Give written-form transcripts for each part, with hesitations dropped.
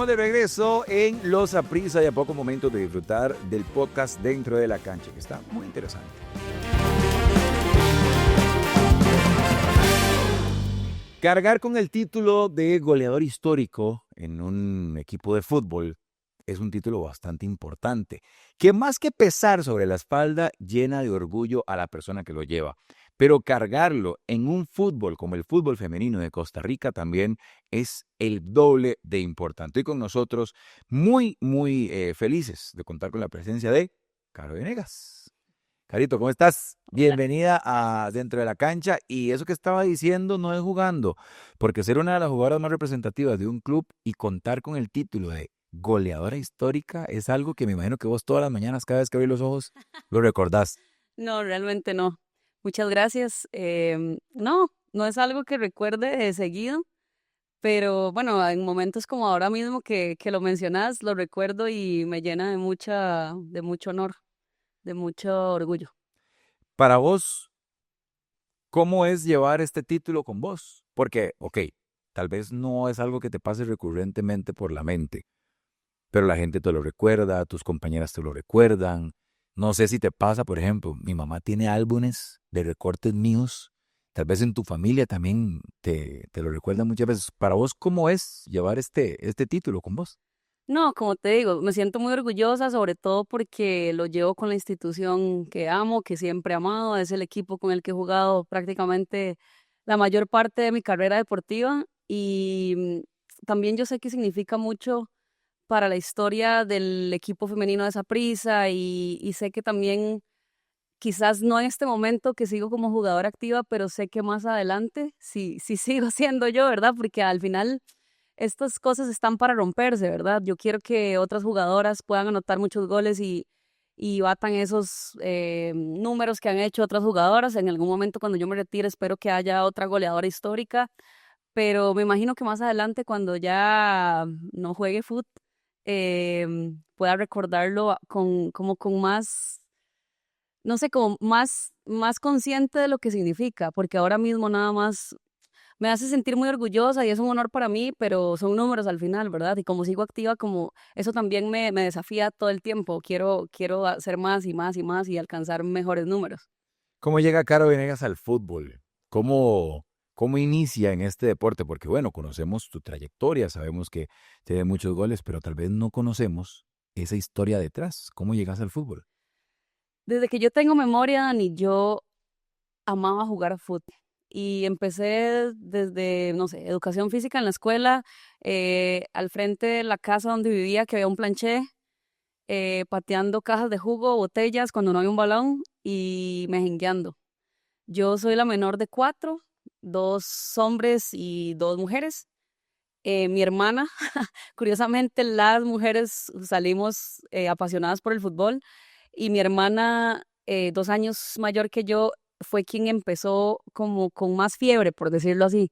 estamos de regreso en Los Saprissa y a poco momento de disfrutar del podcast Dentro de la Cancha, que está muy interesante. Cargar con el título de goleador histórico en un equipo de fútbol es un título bastante importante, que más que pesar sobre la espalda, llena de orgullo a la persona que lo lleva. Pero cargarlo en un fútbol como el fútbol femenino de Costa Rica también es el doble de importante. Y con nosotros muy felices de contar con la presencia de Caro Venegas. Carito, ¿cómo estás? Bienvenida a Dentro de la Cancha. Y eso que estaba diciendo no es jugando, porque ser una de las jugadoras más representativas de un club y contar con el título de goleadora histórica es algo que me imagino que vos todas las mañanas, cada vez que abrís los ojos, lo recordás. No, realmente no. Muchas gracias. No es algo que recuerde de seguido, pero bueno, en momentos como ahora mismo que lo mencionas, lo recuerdo y me llena de mucho honor, de mucho orgullo. Para vos, ¿cómo es llevar este título con vos? Porque, ok, tal vez no es algo que te pase recurrentemente por la mente, pero la gente te lo recuerda, tus compañeras te lo recuerdan. No sé si te pasa, por ejemplo, mi mamá tiene álbumes de recortes míos, tal vez en tu familia también te lo recuerdan muchas veces. Para vos, ¿cómo es llevar este título con vos? No, como te digo, me siento muy orgullosa, sobre todo porque lo llevo con la institución que amo, que siempre he amado, es el equipo con el que he jugado prácticamente la mayor parte de mi carrera deportiva y también yo sé que significa mucho para la historia del equipo femenino de Saprissa y sé que también, quizás no en este momento que sigo como jugadora activa, pero sé que más adelante sí sigo siendo yo, ¿verdad? Porque al final estas cosas están para romperse, ¿verdad? Yo quiero que otras jugadoras puedan anotar muchos goles y batan esos números que han hecho otras jugadoras. En algún momento cuando yo me retire espero que haya otra goleadora histórica, pero me imagino que más adelante cuando ya no juegue fútbol, pueda recordarlo con más, no sé, como más consciente de lo que significa, porque ahora mismo nada más me hace sentir muy orgullosa y es un honor para mí, pero son números al final, ¿verdad? Y como sigo activa, como eso también me desafía todo el tiempo. Quiero hacer más y más y más y alcanzar mejores números. ¿Cómo llega Caro Venegas al fútbol? ¿Cómo inicia en este deporte? Porque bueno, conocemos tu trayectoria, sabemos que tiene muchos goles, pero tal vez no conocemos esa historia detrás. ¿Cómo llegas al fútbol? Desde que yo tengo memoria, Dani, yo amaba jugar fútbol. Y empecé desde, no sé, educación física en la escuela, al frente de la casa donde vivía, que había un planché, pateando cajas de jugo, botellas cuando no había un balón y mejengueando. Yo soy la menor de cuatro, dos hombres y dos mujeres. Mi hermana, curiosamente las mujeres salimos apasionadas por el fútbol y mi hermana, 2 años mayor que yo, fue quien empezó como con más fiebre, por decirlo así.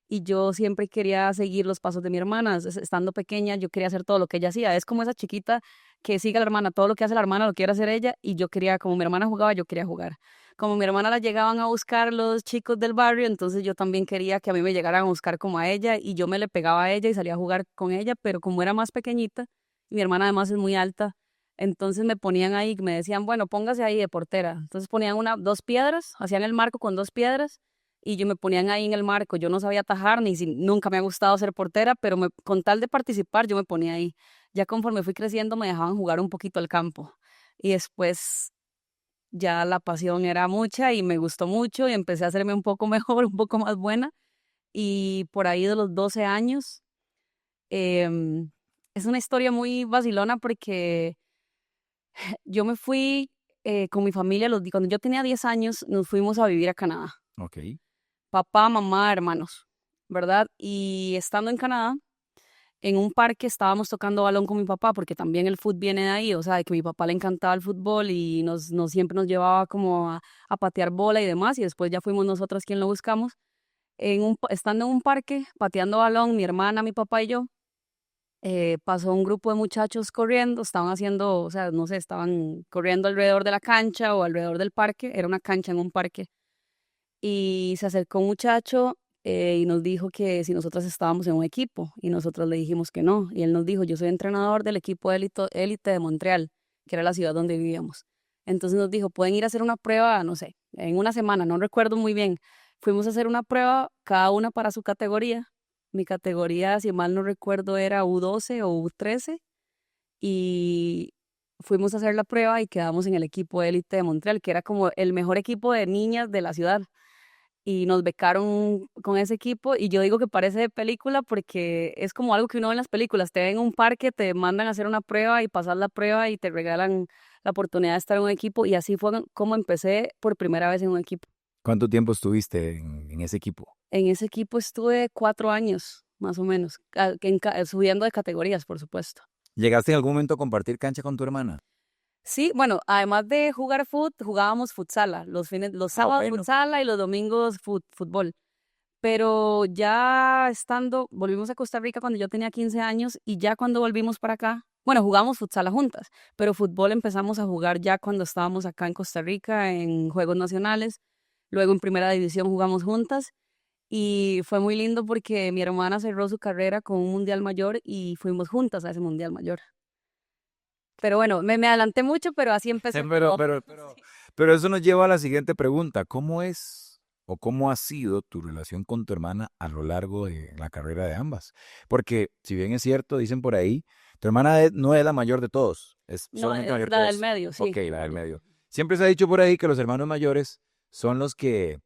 Y yo siempre quería seguir los pasos de mi hermana. Estando pequeña, yo quería hacer todo lo que ella hacía. Es como esa chiquita que sigue a la hermana, todo lo que hace la hermana lo quiere hacer ella. Y yo quería, como mi hermana jugaba, yo quería jugar. Como mi hermana la llegaban a buscar los chicos del barrio, entonces yo también quería que a mí me llegaran a buscar como a ella y yo me le pegaba a ella y salía a jugar con ella, pero como era más pequeñita, mi hermana además es muy alta, entonces me ponían ahí, me decían, bueno, póngase ahí de portera. Entonces ponían dos piedras, hacían el marco con dos piedras y yo me ponían ahí en el marco. Yo no sabía atajar, nunca me ha gustado ser portera, pero con tal de participar yo me ponía ahí. Ya conforme fui creciendo me dejaban jugar un poquito al campo y después ya la pasión era mucha y me gustó mucho y empecé a hacerme un poco mejor, un poco más buena. Y por ahí de los 12 años, em, es una historia muy vacilona porque yo me fui con mi familia, cuando yo tenía 10 años, nos fuimos a vivir a Canadá. Ok. Papá, mamá, hermanos, ¿verdad? Y estando en Canadá, en un parque estábamos tocando balón con mi papá, porque también el fútbol viene de ahí, o sea, de que a mi papá le encantaba el fútbol y siempre nos llevaba como a patear bola y demás, y después ya fuimos nosotros quien lo buscamos. Estando en un parque, pateando balón, mi hermana, mi papá y yo, pasó un grupo de muchachos corriendo, estaban haciendo, o sea, no sé, estaban corriendo alrededor de la cancha o alrededor del parque, era una cancha en un parque, y se acercó un muchacho y nos dijo que si nosotras estábamos en un equipo y nosotros le dijimos que no. Y él nos dijo, yo soy entrenador del equipo élite de Montreal, que era la ciudad donde vivíamos. Entonces nos dijo, pueden ir a hacer una prueba, no sé, en una semana, no recuerdo muy bien. Fuimos a hacer una prueba, cada una para su categoría. Mi categoría, si mal no recuerdo, era U12 o U13 y fuimos a hacer la prueba y quedamos en el equipo élite de Montreal, que era como el mejor equipo de niñas de la ciudad. Y nos becaron con ese equipo y yo digo que parece de película porque es como algo que uno ve en las películas, te ven en un parque, te mandan a hacer una prueba y pasas la prueba y te regalan la oportunidad de estar en un equipo y así fue como empecé por primera vez en un equipo. ¿Cuánto tiempo estuviste en ese equipo? En ese equipo estuve 4 años, más o menos, subiendo de categorías, por supuesto. ¿Llegaste en algún momento a compartir cancha con tu hermana? Sí, bueno, además de jugar jugábamos futsala, los sábados Bueno. futsala y los domingos fútbol. Pero ya volvimos a Costa Rica cuando yo tenía 15 años y ya cuando volvimos para acá, bueno, jugamos futsala juntas, pero fútbol empezamos a jugar ya cuando estábamos acá en Costa Rica en Juegos Nacionales. Luego en Primera División jugamos juntas y fue muy lindo porque mi hermana cerró su carrera con un mundial mayor y fuimos juntas a ese mundial mayor. Pero bueno, me adelanté mucho, pero así empecé todo. Pero eso nos lleva a la siguiente pregunta. ¿Cómo es o cómo ha sido tu relación con tu hermana a lo largo de la carrera de ambas? Porque si bien es cierto, dicen por ahí, tu hermana no es la mayor de todos, es No, solamente mayor de la del todos. medio, sí. Ok, la del medio. Siempre se ha dicho por ahí que los hermanos mayores son los que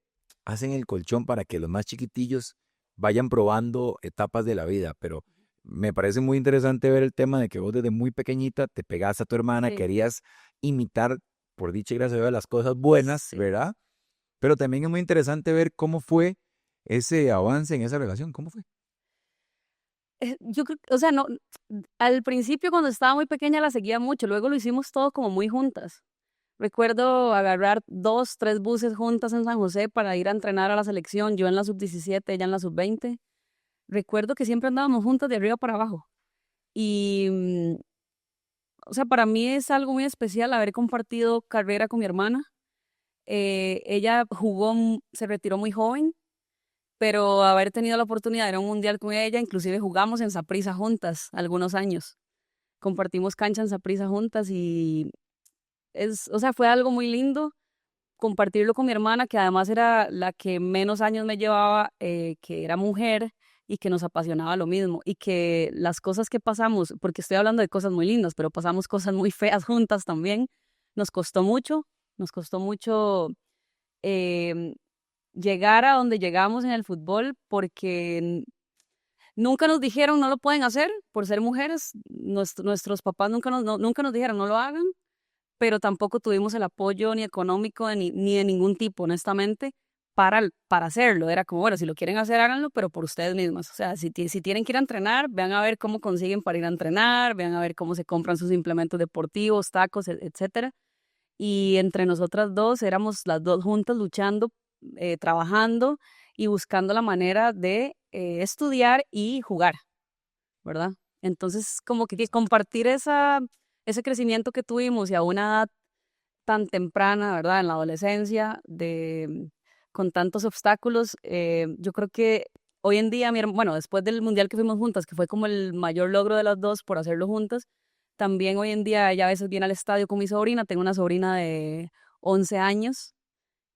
hacen el colchón para que los más chiquitillos vayan probando etapas de la vida, pero me parece muy interesante ver el tema de que vos desde muy pequeñita te pegaste a tu hermana, Sí. querías imitar, por dicha y gracia de Dios, las cosas buenas, Sí. ¿verdad? Pero también es muy interesante ver cómo fue ese avance en esa relación, ¿cómo fue? Yo creo, o sea, no, al principio cuando estaba muy pequeña la seguía mucho, luego lo hicimos todo como muy juntas. Recuerdo agarrar 2, 3 buses juntas en San José para ir a entrenar a la selección, yo en la sub-17, ella en la sub-20. Recuerdo que siempre andábamos juntas de arriba para abajo. Y, o sea, para mí es algo muy especial haber compartido carrera con mi hermana. Ella se retiró muy joven, pero haber tenido la oportunidad de ir a un mundial con ella, inclusive jugamos en Saprissa juntas algunos años. Compartimos cancha en Saprissa juntas y o sea, fue algo muy lindo compartirlo con mi hermana, que además era la que menos años me llevaba, que era mujer y que nos apasionaba lo mismo. Y que las cosas que pasamos, porque estoy hablando de cosas muy lindas, pero pasamos cosas muy feas juntas también, nos costó mucho em, llegar a donde llegamos en el fútbol, porque nunca nos dijeron no lo pueden hacer por ser mujeres, nuestros papás nunca nos dijeron no lo hagan, pero tampoco tuvimos el apoyo ni económico ni de ningún tipo, honestamente, para hacerlo. Era como, bueno, si lo quieren hacer, háganlo, pero por ustedes mismos. O sea, si tienen que ir a entrenar, vean a ver cómo consiguen para ir a entrenar, vean a ver cómo se compran sus implementos deportivos, tacos, etcétera. Y entre nosotras dos éramos las dos juntas luchando, trabajando y buscando la manera de estudiar y jugar, ¿verdad? Entonces, como que compartir ese crecimiento que tuvimos y a una edad tan temprana, ¿verdad? En la adolescencia, con tantos obstáculos, yo creo que hoy en día, bueno, después del mundial que fuimos juntas, que fue como el mayor logro de las dos por hacerlo juntas, también hoy en día ella a veces viene al estadio con mi sobrina, tengo una sobrina de 11 años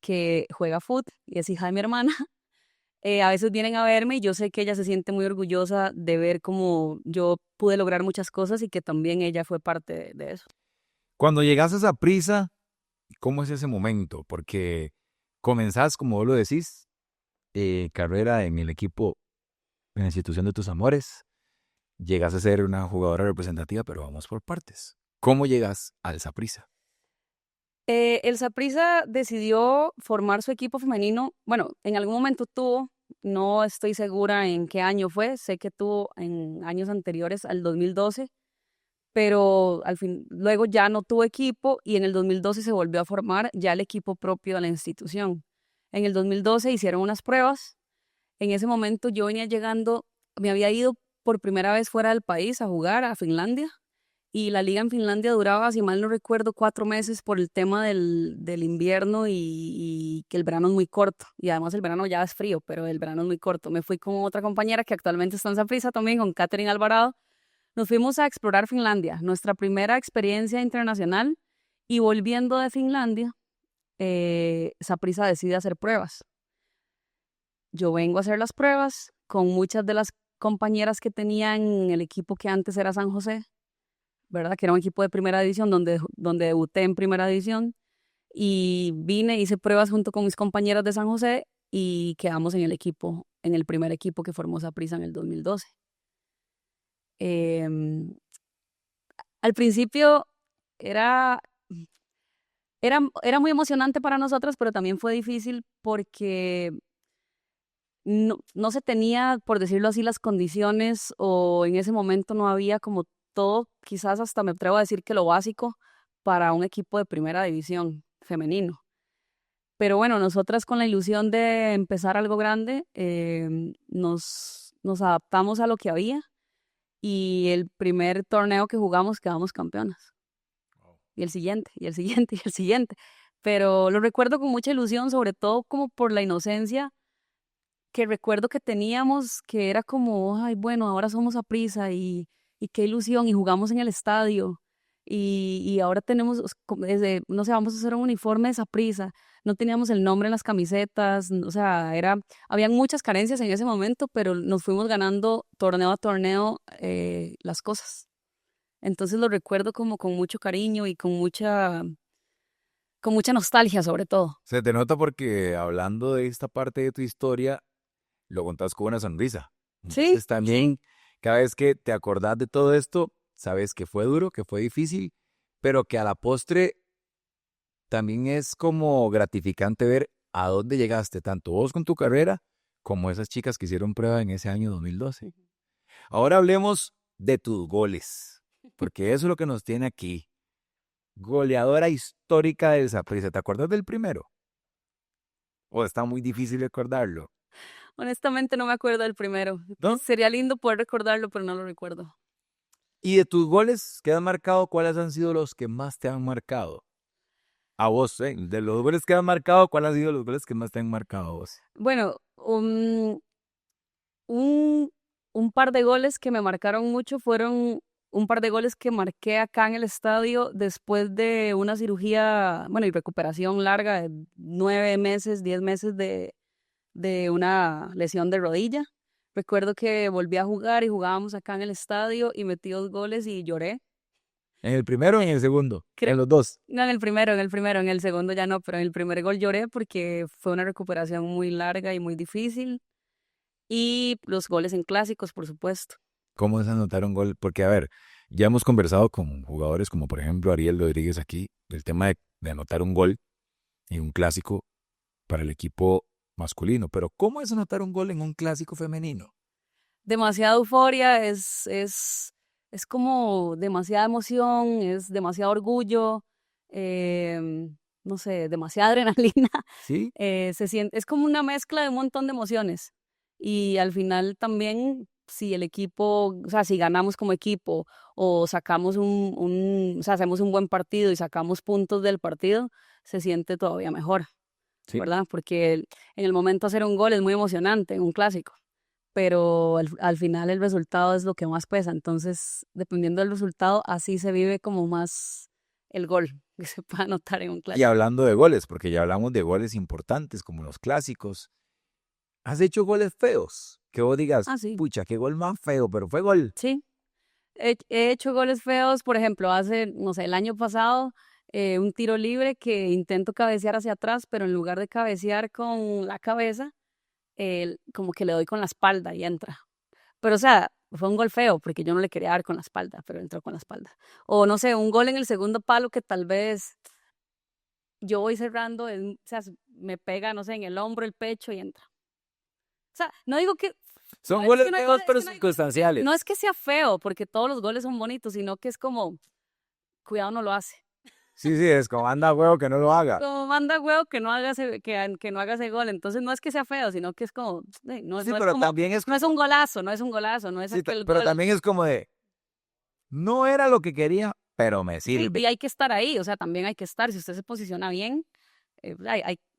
que juega fútbol y es hija de mi hermana. A veces vienen a verme y yo sé que ella se siente muy orgullosa de ver cómo yo pude lograr muchas cosas y que también ella fue parte de eso. Cuando llegas a esa prisa, ¿cómo es ese momento? Porque comenzás, como vos lo decís, carrera en el equipo, en la institución de tus amores, llegas a ser una jugadora representativa, pero vamos por partes. ¿Cómo llegas al Saprissa? El Saprissa decidió formar su equipo femenino. Bueno, en algún momento tuvo, no estoy segura en qué año fue, sé que tuvo en años anteriores al 2012, pero luego ya no tuvo equipo y en el 2012 se volvió a formar ya el equipo propio de la institución. En el 2012 hicieron unas pruebas. En ese momento yo venía llegando, me había ido por primera vez fuera del país a jugar a Finlandia y la liga en Finlandia duraba, si mal no recuerdo, 4 meses por el tema del invierno y que el verano es muy corto. Y además el verano ya es frío, pero el verano es muy corto. Me fui con otra compañera que actualmente está en Saprissa también, con Catherine Alvarado. Nos fuimos a explorar Finlandia, nuestra primera experiencia internacional. Y volviendo de Finlandia, Saprissa decide hacer pruebas. Yo vengo a hacer las pruebas con muchas de las compañeras que tenía en el equipo que antes era San José, ¿verdad? Que era un equipo de primera división donde debuté en primera división. Y vine, hice pruebas junto con mis compañeras de San José y quedamos en el equipo, en el primer equipo que formó Saprissa en el 2012. Em, Al principio era, era muy emocionante para nosotras, pero también fue difícil porque no se tenía, por decirlo así, las condiciones o en ese momento no había como todo, quizás hasta me atrevo a decir que lo básico para un equipo de primera división femenino. Pero bueno, nosotras con la ilusión de empezar algo grande, nos adaptamos a lo que había y el primer torneo que jugamos quedamos campeonas. Y el siguiente, y el siguiente, y el siguiente. Pero lo recuerdo con mucha ilusión, sobre todo como por la inocencia que recuerdo que teníamos, que era como, ay, bueno, ahora somos Saprissa y qué ilusión, y jugamos en el estadio, y ahora tenemos, desde, no sé, vamos a hacer un uniforme de Saprissa, no teníamos el nombre en las camisetas, o sea, habían muchas carencias en ese momento, pero nos fuimos ganando torneo a torneo las cosas. Entonces lo recuerdo como con mucho cariño y con mucha nostalgia sobre todo. Se te nota porque hablando de esta parte de tu historia, lo contás con una sonrisa. Sí, Entonces también, cada vez que te acordás de todo esto, sabes que fue duro, que fue difícil, pero que a la postre también es como gratificante ver a dónde llegaste, tanto vos con tu carrera, como esas chicas que hicieron prueba en ese año 2012. Ahora hablemos de tus goles, porque eso es lo que nos tiene aquí. Goleadora histórica del Saprissa. ¿Te acuerdas del primero? ¿O está muy difícil recordarlo? honestamente no me acuerdo del primero. ¿No? Sería lindo poder recordarlo, pero no lo recuerdo. Y de tus goles que has marcado, ¿cuáles han sido los que más te han marcado? A vos, ¿eh? De los goles que has marcado, ¿cuáles han sido los goles que más te han marcado a vos? Bueno, un, un par de goles que me marcaron mucho fueron un par de goles que marqué acá en el estadio después de una cirugía, bueno, y recuperación larga de 9 meses, 10 meses de una lesión de rodilla. Recuerdo que volví a jugar y jugábamos acá en el estadio y metí 2 goles y lloré. ¿En el primero o en el segundo? Cre- En los dos. No, en el segundo ya no, pero en el primer gol lloré porque fue una recuperación muy larga y muy difícil. Y los goles en clásicos, por supuesto. ¿Cómo es anotar un gol? Porque, a ver, ya hemos conversado con jugadores como, por ejemplo, Ariel Rodríguez aquí, del tema de anotar un gol en un clásico para el equipo masculino. Pero, ¿cómo es anotar un gol en un clásico femenino? Demasiada euforia, es como demasiada emoción, es demasiado orgullo, no sé, demasiada adrenalina. ¿Sí? Se siente, es como una mezcla de un montón de emociones. Y al final también, si el equipo, o sea, si ganamos como equipo o sacamos o sea, hacemos un buen partido y sacamos puntos del partido, se siente todavía mejor, Sí. ¿verdad? Porque en el momento hacer un gol es muy emocionante en un clásico, pero al final el resultado es lo que más pesa. Entonces, dependiendo del resultado, así se vive como más el gol que se puede anotar en un Y clásico. hablando de goles, porque ya hablamos de goles importantes como los clásicos, ¿has hecho goles feos? Que vos digas, Ah, sí, pucha, qué gol más feo, pero fue gol. sí. He hecho goles feos, por ejemplo, hace, no sé, el año pasado, un tiro libre que intento cabecear hacia atrás, pero en lugar de cabecear con la cabeza, como que le doy con la espalda y entra. Pero, o sea, fue un gol feo porque yo no le quería dar con la espalda, pero entró con la espalda. O, no sé, un gol en el segundo palo que tal vez yo voy cerrando, o sea, me pega, no sé, en el hombro, el pecho y entra. O sea, no digo que... Son es goles que no hay- feos, es pero que no hay- circunstanciales. no es que sea feo, porque todos los goles son bonitos, sino que es como, cuidado, no lo hace. Sí, sí, es como anda huevo que no lo haga. Como manda huevo que no haga que no haga ese gol. Entonces no es que sea feo, sino que es como, no, Sí, no es pero como, también es no es como, un golazo, no es un golazo, no es sí, aquel pero gol. también es como de, No era lo que quería, pero me sirve. Y hay que estar ahí, o sea, también hay que estar. Si usted se posiciona bien,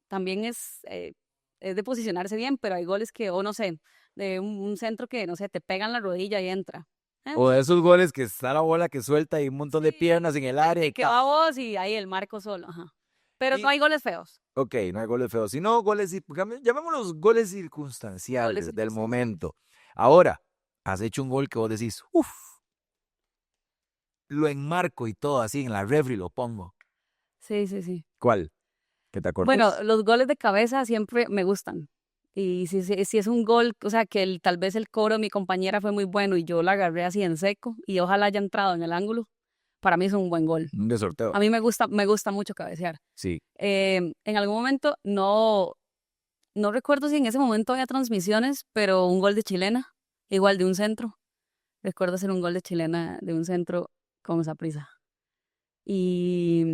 también es de posicionarse bien, pero hay goles que, o no sé, de un centro que, no sé, te pegan la rodilla y entra. O de esos goles que está la bola que suelta y un montón de piernas en el área y Que va vos y ahí el marco solo, ajá. Pero no hay goles feos. Ok, no hay goles feos, sino goles, llamémoslos goles circunstanciales Goles del momento. Ahora, has hecho un gol que vos decís, uff, lo enmarco y todo así, en la refri lo pongo. Sí, sí, sí. ¿Cuál? ¿Que te acuerdas? Bueno, los goles de cabeza siempre me gustan. Y si es un gol, o sea, que tal vez el coro de mi compañera fue muy bueno y yo la agarré así en seco y ojalá haya entrado en el ángulo, para mí es un buen gol. De sorteo. A mí me gusta mucho cabecear. Sí. En algún momento, no recuerdo si en ese momento había transmisiones, pero un gol de chilena, igual de un centro. Recuerdo hacer un gol de chilena de un centro con esa prisa. Y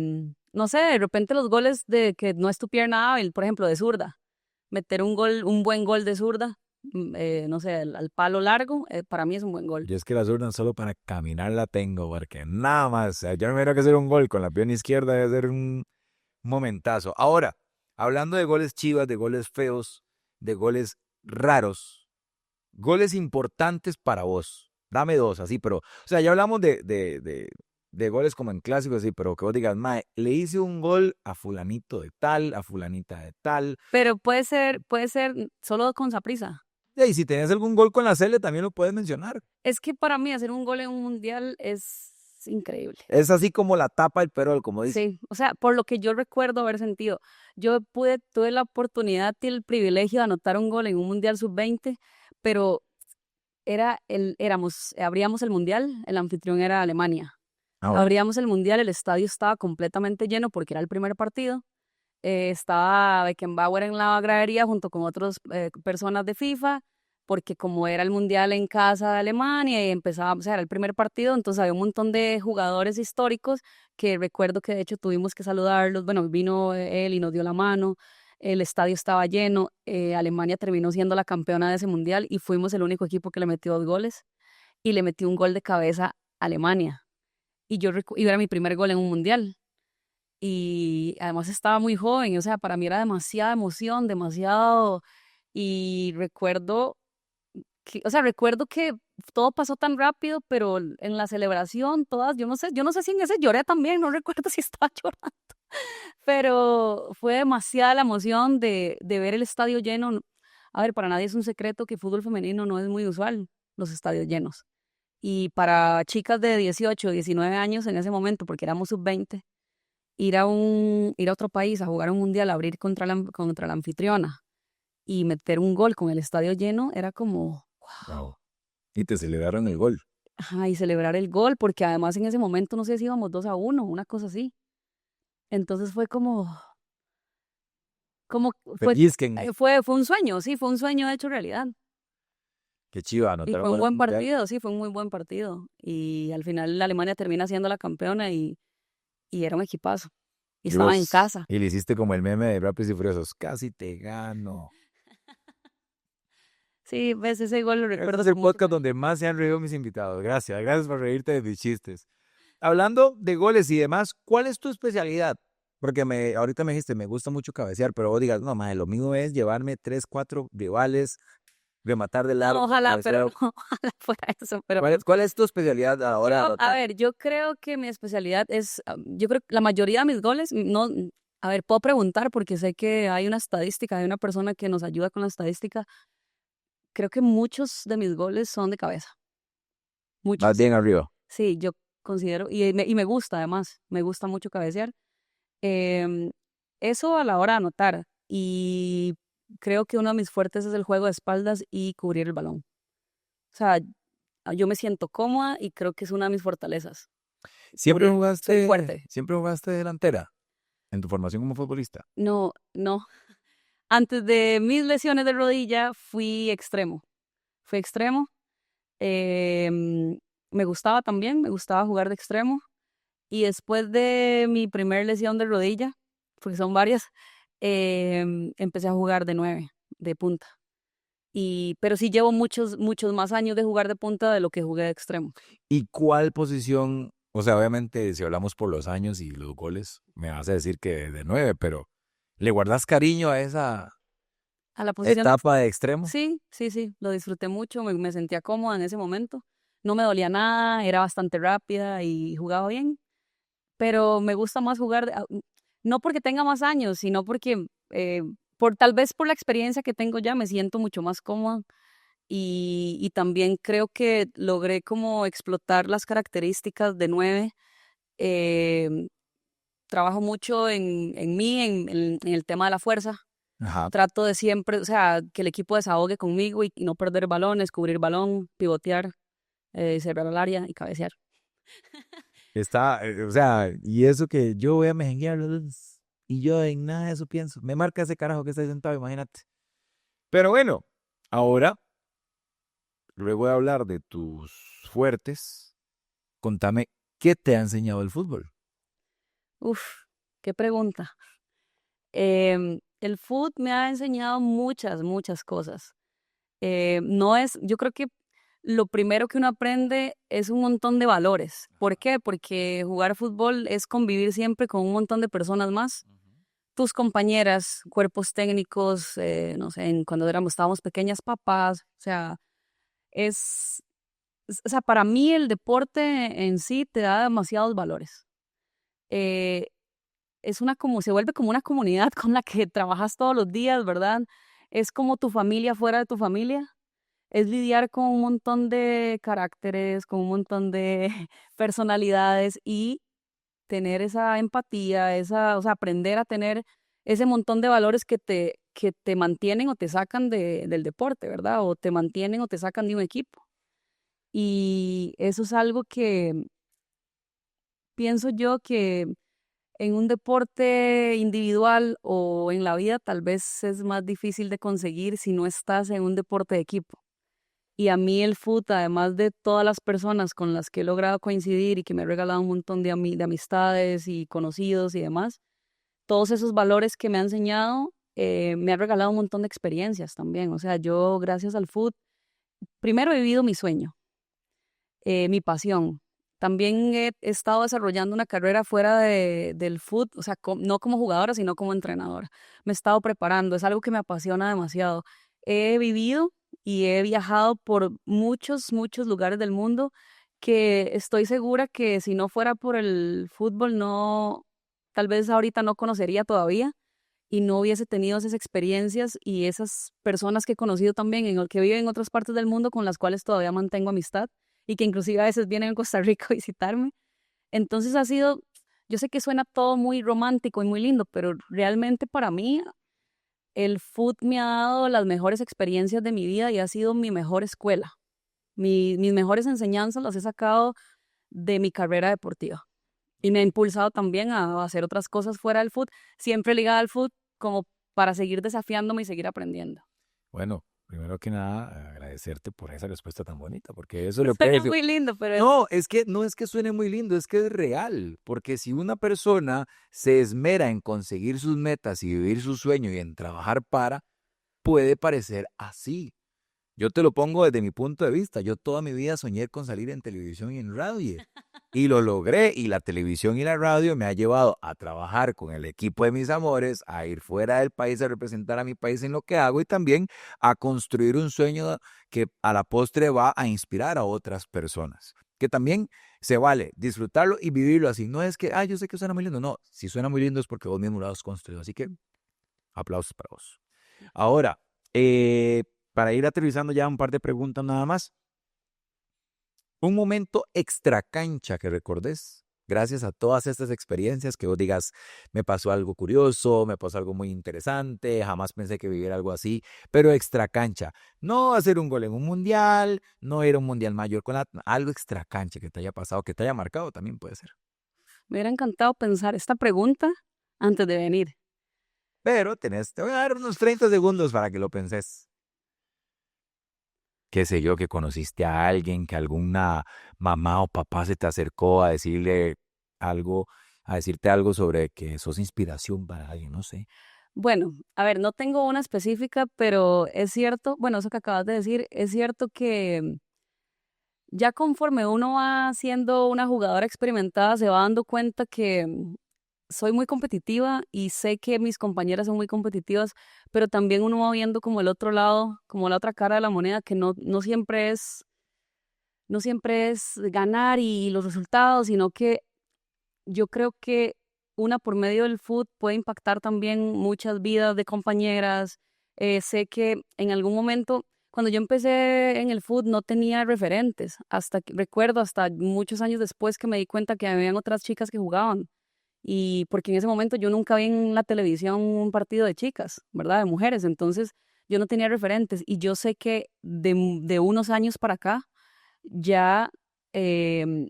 no sé, de repente los goles de que no es tu pierna hábil, por ejemplo, de zurda, meter un buen gol de zurda, no sé, al palo largo, para mí es un buen gol. Yo es que la zurda solo para caminar la tengo, porque nada más, o sea, yo no me quiero que hacer un gol con la pierna izquierda, debe ser un momentazo. Ahora, hablando de goles chivas, de goles feos, de goles raros, goles importantes para vos. Dame dos, así, pero, o sea, ya hablamos de goles como en clásicos, así, pero que vos digas, mae, le hice un gol a fulanito de tal, a fulanita de tal. Pero puede ser solo con Saprissa. Y si tenés algún gol con la Cele, también lo puedes mencionar. Es que para mí hacer un gol en un mundial es increíble. Es así como la tapa del perol, como dice. Sí, o sea, por lo que yo recuerdo haber sentido, tuve la oportunidad y el privilegio de anotar un gol en un Mundial Sub-20, pero abríamos el Mundial, el anfitrión era Alemania. Abríamos el Mundial, el estadio estaba completamente lleno porque era el primer partido. Estaba Beckenbauer en la gradería junto con otras personas de FIFA, porque como era el Mundial en casa de Alemania y empezaba, o sea, era el primer partido, entonces había un montón de jugadores históricos que recuerdo que de hecho tuvimos que saludarlos. Bueno, vino él y nos dio la mano, el estadio estaba lleno, Alemania terminó siendo la campeona de ese Mundial y fuimos el único equipo que le metió 2 goles y le metió un gol de cabeza a Alemania. Y era mi primer gol en un Mundial. Y además estaba muy joven, o sea, para mí era demasiada emoción, demasiado. Y recuerdo que todo pasó tan rápido, pero en la celebración, todas, yo no sé si en ese lloré también, no recuerdo si estaba llorando, pero fue demasiada la emoción de ver el estadio lleno. A ver, para nadie es un secreto que fútbol femenino no es muy usual, los estadios llenos. Y para chicas de 18, 19 años en ese momento, porque éramos sub-20, ir a otro país a jugar un mundial, a abrir contra la anfitriona y meter un gol con el estadio lleno, era como, Wow. Y te celebraron el gol. ajá, y celebrar el gol, porque además en ese momento no sé si íbamos 2-1, una cosa así. Entonces como, fue, Pellizquen. fue un sueño, sí, fue un sueño hecho realidad. Qué chiva, Y anotaron fue un para el buen mundial. partido, sí, fue un muy buen partido. Y al final la Alemania termina siendo la campeona y era un equipazo. Y Y estaba en vos, casa. y le hiciste como el meme de Rápidos y Furiosos, casi te gano. Sí, ves, ese gol lo Este recuerdo es el con mucho podcast cariño. donde más se han reído mis invitados. Gracias, gracias por reírte de mis chistes. Hablando de goles y demás, ¿cuál es tu especialidad? Porque ahorita me dijiste, me gusta mucho cabecear, pero vos digas, no, madre, lo mío es llevarme 3, 4 rivales, rematar de largo, No, ojalá, pero cabecear. no, ojalá fuera eso, pero ¿Cuál es tu especialidad ahora? a ver, yo creo que mi especialidad yo creo que la mayoría de mis goles, no, a ver, puedo preguntar porque sé que hay una estadística, hay una persona que nos ayuda con la estadística. Creo que muchos de mis goles son de cabeza, Más muchos. bien arriba. Sí, yo considero, y me gusta además, me gusta mucho cabecear. Em, Eso a la hora de anotar. Y creo que uno de mis fuertes es el juego de espaldas y cubrir el balón. O sea, yo me siento cómoda y creo que es una de mis fortalezas. ¿Siempre Soy jugaste, fuerte. siempre jugaste delantera en tu formación como futbolista? No, no. Antes de mis lesiones de rodilla fui extremo. Fui extremo. em, Me gustaba también, me gustaba jugar de extremo. Y después de mi primer lesión de rodilla, porque son varias, empecé a jugar de 9, de punta. Pero sí llevo muchos, muchos más años de jugar de punta de lo que jugué de extremo. ¿Y cuál posición? O sea, obviamente, si hablamos por los años y los goles, me vas a decir que de 9, pero ¿le guardas cariño a esa A la posición de... etapa de extremo? Sí, sí, sí, lo disfruté mucho, me sentía cómoda en ese momento. No me dolía nada, era bastante rápida y jugaba bien. Pero me gusta más jugar, no porque tenga más años, sino porque tal vez por la experiencia que tengo ya me siento mucho más cómoda y también creo que logré como explotar las características de 9. em, Trabajo mucho en mí, en el tema de la fuerza. Ajá. Trato de siempre, o sea, que el equipo desahogue conmigo y no perder balones, cubrir balón, pivotear, cerrar el área y cabecear. Está, o sea, y eso que yo voy a mejenguear y yo en nada de eso pienso. Me marca ese carajo que está ahí sentado, imagínate. Pero bueno, ahora, luego de hablar de tus fuertes, contame qué te ha enseñado el fútbol. Uf, qué pregunta. El food me ha enseñado muchas, muchas cosas. No es, yo creo que lo primero que uno aprende es un montón de valores. ¿Por qué? Porque jugar fútbol es convivir siempre con un montón de personas más. Tus compañeras, cuerpos técnicos, no sé, cuando estábamos pequeñas, papás, o sea, o sea, para mí el deporte en sí te da demasiados valores. Eh, se vuelve como una comunidad con la que trabajas todos los días, ¿verdad? Es como tu familia fuera de tu familia. Es lidiar con un montón de caracteres, con un montón de personalidades y tener esa empatía, o sea, aprender a tener ese montón de valores que te mantienen o te sacan del deporte, ¿verdad? O te mantienen o te sacan de un equipo. Y eso es algo que pienso yo que en un deporte individual o en la vida tal vez es más difícil de conseguir si no estás en un deporte de equipo. Y a mí el fútbol, además de todas las personas con las que he logrado coincidir y que me ha regalado un montón de amistades y conocidos y demás, todos esos valores que me ha enseñado, me ha regalado un montón de experiencias también. O sea, yo gracias al fútbol, primero he vivido mi sueño, mi pasión. También he estado desarrollando una carrera fuera del fútbol, o sea, no como jugadora, sino como entrenadora. Me he estado preparando, es algo que me apasiona demasiado. He vivido y he viajado por muchos, muchos lugares del mundo que estoy segura que si no fuera por el fútbol, no, tal vez ahorita no conocería todavía y no hubiese tenido esas experiencias y esas personas que he conocido también, que viven en otras partes del mundo con las cuales todavía mantengo amistad y que inclusive a veces vienen a Costa Rica a visitarme. Entonces ha sido, yo sé que suena todo muy romántico y muy lindo, pero realmente para mí el food me ha dado las mejores experiencias de mi vida y ha sido mi mejor escuela. Mis mejores enseñanzas las he sacado de mi carrera deportiva y me ha impulsado también a hacer otras cosas fuera del food, siempre ligada al food, como para seguir desafiándome y seguir aprendiendo. Bueno, primero que nada, agradecerte por esa respuesta tan bonita, porque eso lo Suena que... muy lindo, pero No, es que no es que suene muy lindo, es que es real, porque si una persona se esmera en conseguir sus metas y vivir su sueño y en trabajar para, puede parecer así. Yo te lo pongo desde mi punto de vista. Yo toda mi vida soñé con salir en televisión y en radio. Y lo logré. Y la televisión y la radio me ha llevado a trabajar con el equipo de mis amores, a ir fuera del país a representar a mi país en lo que hago y también a construir un sueño que a la postre va a inspirar a otras personas. Que también se vale disfrutarlo y vivirlo así. No es que, yo sé que suena muy lindo. No, si suena muy lindo es porque vos mismo lo has construido. Así que aplausos para vos. Ahora, para ir aterrizando ya un par de preguntas nada más. Un momento extra cancha que recordes, gracias a todas estas experiencias, que vos digas, me pasó algo curioso, me pasó algo muy interesante, jamás pensé que viviera algo así, pero extra cancha. No hacer un gol en un mundial, no ir a un mundial mayor algo extra cancha que te haya pasado, que te haya marcado también puede ser. me hubiera encantado pensar esta pregunta antes de venir. Pero te voy a dar unos 30 segundos para que lo penses. Qué sé yo, que conociste a alguien, que alguna mamá o papá se te acercó a decirle algo, a decirte algo sobre que sos inspiración para alguien, no sé. Bueno, a ver, no tengo una específica, pero es cierto, bueno, eso que acabas de decir, es cierto que ya conforme uno va siendo una jugadora experimentada, se va dando cuenta que soy muy competitiva y sé que mis compañeras son muy competitivas, pero también uno va viendo como el otro lado, como la otra cara de la moneda, que no siempre es ganar y los resultados, sino que yo creo que una por medio del fútbol puede impactar también muchas vidas de compañeras. Sé que en algún momento, cuando yo empecé en el fútbol, no tenía referentes. Recuerdo hasta muchos años después que me di cuenta que habían otras chicas que jugaban. Y porque en ese momento yo nunca vi en la televisión un partido de chicas, ¿verdad? De mujeres. Entonces yo no tenía referentes. Y yo sé que de unos años para acá, ya em,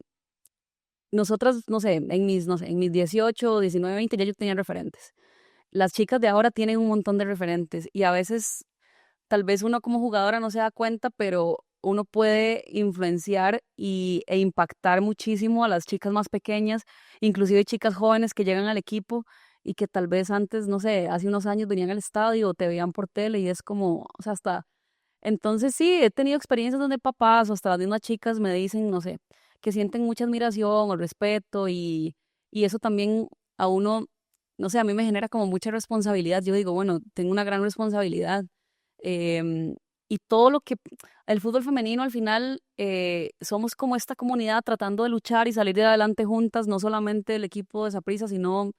nosotras, no sé, no sé, en mis 18, 19, 20 ya yo tenía referentes. Las chicas de ahora tienen un montón de referentes y a veces tal vez uno como jugadora no se da cuenta, pero uno puede influenciar e impactar muchísimo a las chicas más pequeñas, inclusive chicas jóvenes que llegan al equipo y que tal vez antes, no sé, hace unos años venían al estadio o te veían por tele y es como, o sea, hasta entonces sí, he tenido experiencias donde papás o hasta las mismas chicas me dicen, no sé, que sienten mucha admiración o respeto y eso también a uno, no sé, a mí me genera como mucha responsabilidad. Yo digo, bueno, tengo una gran responsabilidad. em, y todo lo que el fútbol femenino al final somos como esta comunidad tratando de luchar y salir de adelante juntas, no solamente el equipo de Saprissa, sino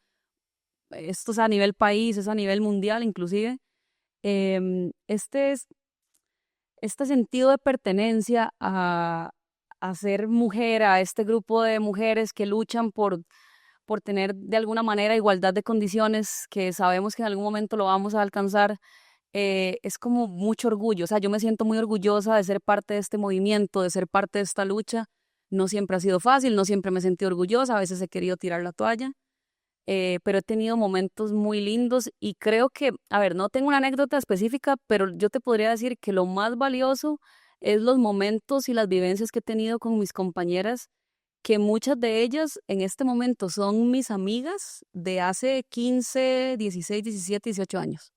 esto es a nivel país, es a nivel mundial inclusive. Este es este sentido de pertenencia a ser mujer, a este grupo de mujeres que luchan por tener de alguna manera igualdad de condiciones, que sabemos que en algún momento lo vamos a alcanzar, es como mucho orgullo. O sea, yo me siento muy orgullosa de ser parte de este movimiento, de ser parte de esta lucha. No siempre ha sido fácil, no siempre me he sentido orgullosa, a veces he querido tirar la toalla, pero he tenido momentos muy lindos y creo que, a ver, no tengo una anécdota específica, pero yo te podría decir que lo más valioso es los momentos y las vivencias que he tenido con mis compañeras, que muchas de ellas en este momento son mis amigas de hace 15, 16, 17, 18 años,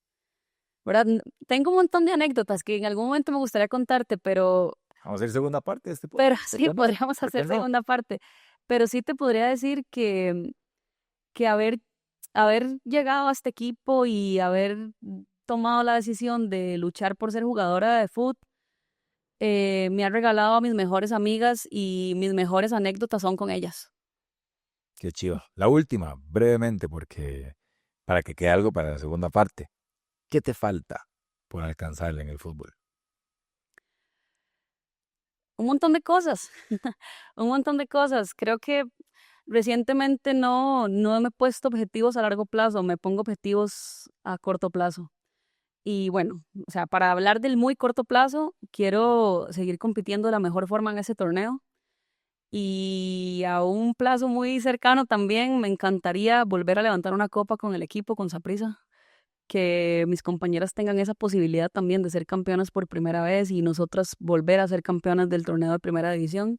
¿verdad? Tengo un montón de anécdotas que en algún momento me gustaría contarte, Vamos a hacer segunda parte de este pero podcast. ¿Por sí, qué no? podríamos ¿Por qué hacer no? segunda parte, pero sí te podría decir que haber llegado a este equipo y haber tomado la decisión de luchar por ser jugadora de fútbol, me ha regalado a mis mejores amigas y mis mejores anécdotas son con ellas. Qué chiva. La última, brevemente, porque para que quede algo para la segunda parte. ¿Qué te falta por alcanzar en el fútbol? Un montón de cosas, un montón de cosas. Creo que recientemente no me he puesto objetivos a largo plazo, me pongo objetivos a corto plazo. Y bueno, o sea, para hablar del muy corto plazo, quiero seguir compitiendo de la mejor forma en ese torneo. Y a un plazo muy cercano también me encantaría volver a levantar una copa con el equipo, con Saprissa, que mis compañeras tengan esa posibilidad también de ser campeonas por primera vez y nosotras volver a ser campeonas del torneo de primera división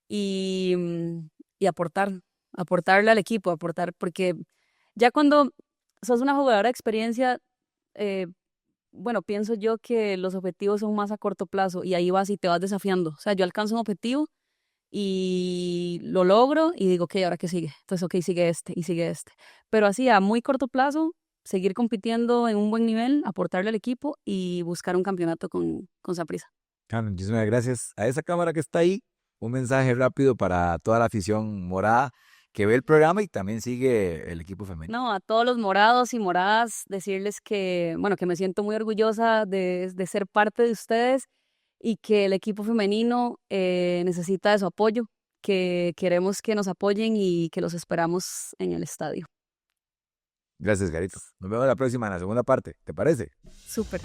y, y aportarle al equipo, porque ya cuando sos una jugadora de experiencia, eh, bueno, pienso yo que los objetivos son más a corto plazo y ahí vas y te vas desafiando. O sea, yo alcanzo un objetivo y lo logro y digo, ok, ¿ahora qué sigue? Entonces, ok, sigue este y sigue este. Pero así, a muy corto plazo, seguir compitiendo en un buen nivel, aportarle al equipo y buscar un campeonato con Saprissa. Muchísimas gracias a esa cámara que está ahí. Un mensaje rápido para toda la afición morada que ve el programa y también sigue el equipo femenino. No, a todos los morados y moradas, decirles que, bueno, que me siento muy orgullosa de ser parte de ustedes y que el equipo femenino necesita de su apoyo, que queremos que nos apoyen y que los esperamos en el estadio. Gracias, Garito. Nos vemos la próxima en la segunda parte. ¿Te parece? Súper.